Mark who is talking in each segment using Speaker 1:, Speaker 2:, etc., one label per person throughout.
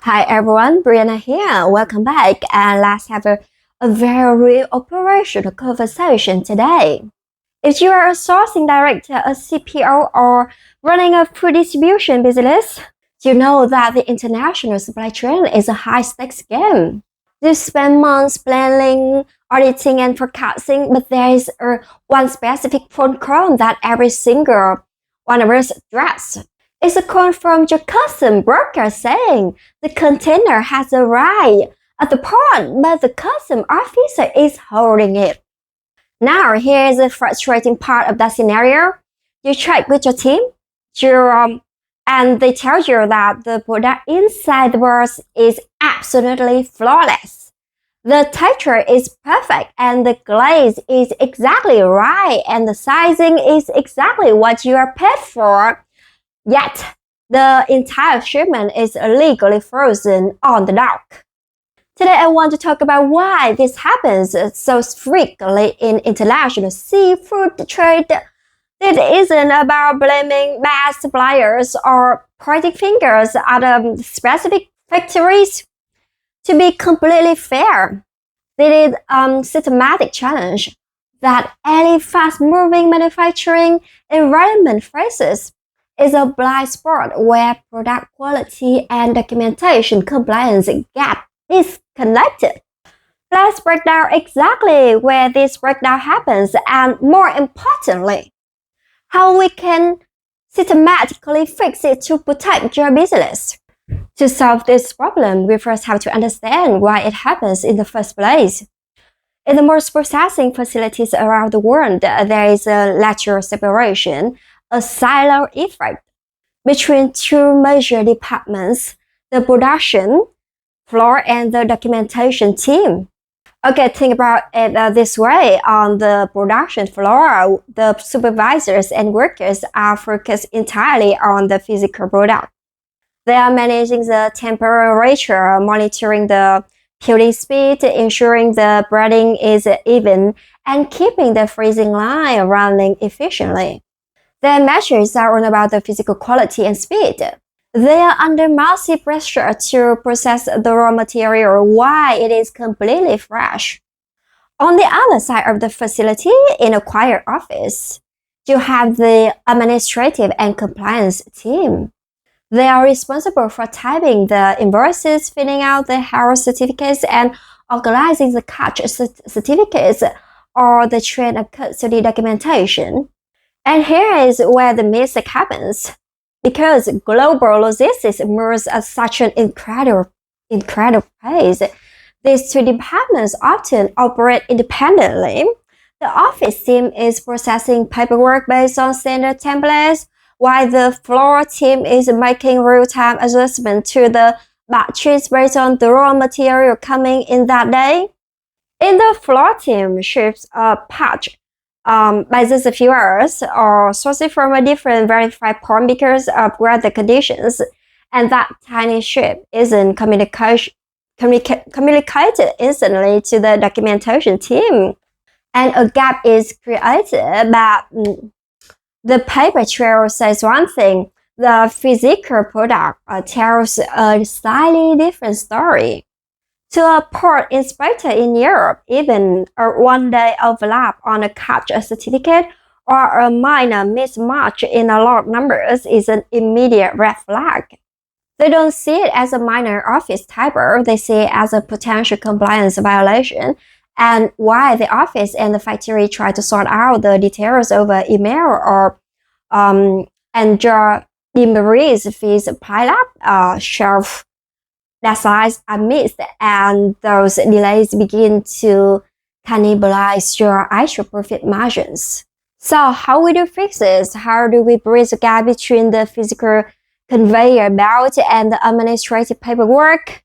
Speaker 1: Hi everyone, Brianna here. Welcome back and let's have a very real operational conversation today. If you are a sourcing director, a CPO, or running a food distribution business, you know that the international supply chain is a high-stakes game. You spend months planning, auditing, and forecasting, but there is one specific phone call that every single one of us address. It's a call from your custom broker saying the container has arrived at the port, but the custom officer is holding it. Now, here's the frustrating part of that scenario. You check with your team, and they tell you that the product inside the box is absolutely flawless. The texture is perfect, and the glaze is exactly right, and the sizing is exactly what you are paid for. Yet, the entire shipment is illegally frozen on the dock. Today, I want to talk about why this happens so frequently in international seafood trade. It isn't about blaming bad suppliers or pointing fingers at specific factories. To be completely fair, it is a systematic challenge that any fast-moving manufacturing environment faces. Is a blind spot where product quality and documentation compliance gap is connected. Let's break down exactly where this breakdown happens and, more importantly, how we can systematically fix it to protect your business. To solve this problem, we first have to understand why it happens in the first place. In the most processing facilities around the world, there is a lateral separation, a silo effect between two major departments, the production floor and the documentation team. Okay, think about it this way. On the production floor, the supervisors and workers are focused entirely on the physical product. They are managing the temperature, monitoring the curing speed, ensuring the breading is even, and keeping the freezing line running efficiently. Their measures are all about the physical quality and speed. They are under massive pressure to process the raw material while it is completely fresh. On the other side of the facility, in a quiet office, you have the administrative and compliance team. They are responsible for typing the invoices, filling out the health certificates, and organizing the catch certificates or the chain of custody documentation. And here is where the mistake happens. Because global logistics moves at such an incredible pace, these two departments often operate independently. The office team is processing paperwork based on standard templates, while the floor team is making real-time adjustments to the batches based on the raw material coming in that day. In the floor team ships a patch by just a few hours or sourced from a different verified point because of weather conditions, and that tiny ship isn't communicated instantly to the documentation team. And a gap is created, but the paper trail says one thing, the physical product tells a slightly different story. To a port inspector in Europe, even a one-day overlap on a catch certificate or a minor mismatch in a log numbers is an immediate red flag. They don't see it as a minor office typo, they see it as a potential compliance violation, and why the office and the factory try to sort out the details over email or and your deliveries fees pile up, shelf that size are missed, and those delays begin to cannibalize your actual profit margins. So how will you fix this? How do we bridge the gap between the physical conveyor belt and the administrative paperwork?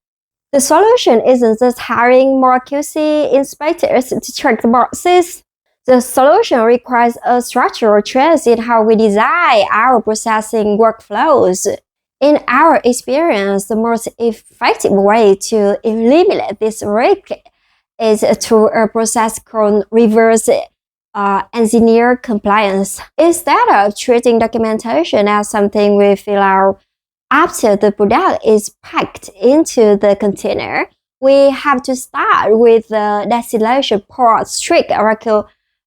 Speaker 1: The solution isn't just hiring more QC inspectors to check the boxes. The solution requires a structural change in how we design our processing workflows. In our experience, the most effective way to eliminate this risk is through a process called reverse engineer compliance. Instead of treating documentation as something we fill out After the product is packed into the container, we have to start with the destination port strict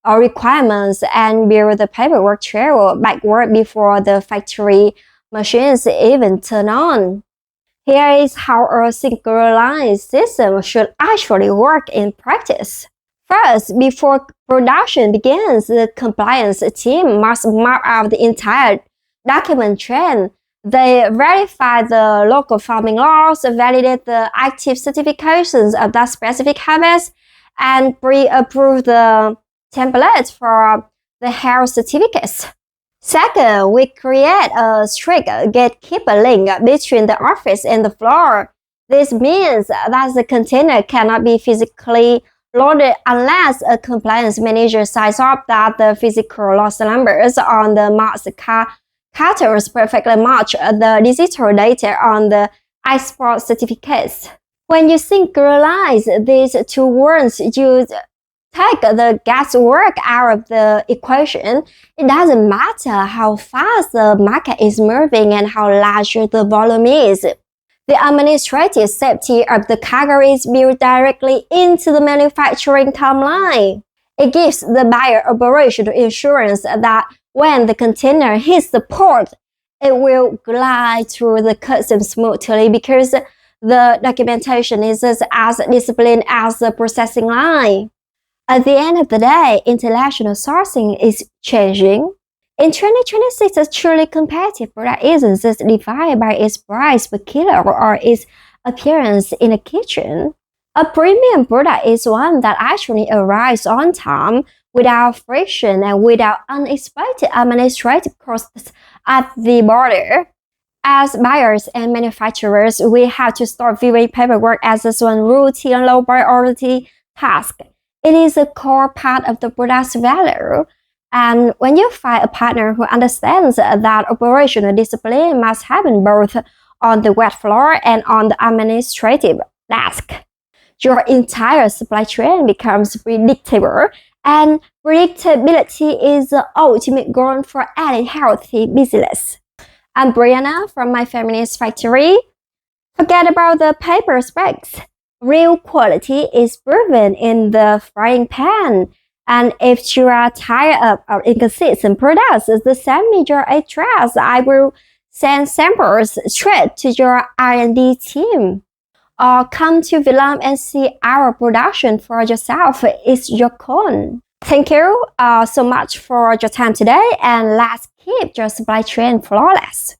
Speaker 1: requirements and build the paperwork trail backward before the factory machines even turn on. Here is how a synchronized system should actually work in practice. First, before production begins, the compliance team must map out the entire document chain. They verify the local farming laws, validate the active certifications of that specific harvest, and pre-approve the templates for the health certificates. Second, we create a strict gatekeeper link between the office and the floor. This means that the container cannot be physically loaded unless a compliance manager signs off that the physical lot numbers on the mass cartons perfectly match the digital data on the export certificates. When you synchronize these two words, you take the guesswork out of the equation. It doesn't matter how fast the market is moving and how large the volume is. The administrative safety of the cargo is built directly into the manufacturing timeline. It gives the buyer operational assurance that when the container hits the port, it will glide through the customs smoothly because the documentation is as disciplined as the processing line. At the end of the day, international sourcing is changing. In 2026, a truly competitive product isn't just defined by its price per kilo or its appearance in the kitchen. A premium product is one that actually arrives on time, without friction and without unexpected administrative costs at the border. As buyers and manufacturers, we have to start viewing paperwork as just one routine low priority task. It is a core part of the product's value. And when you find a partner who understands that operational discipline must happen both on the wet floor and on the administrative desk, your entire supply chain becomes predictable, and predictability is the ultimate goal for any healthy business. I'm Brianna from My Feminist Factory. Forget about the paper specs. Real quality is proven in the frying pan. And if you are tired of inconsistent products, send me your address. I will send samples straight to your R&D team. Or come to Vietnam and see our production for yourself. It's your call. Thank you so much for your time today, and let's keep your supply chain flawless.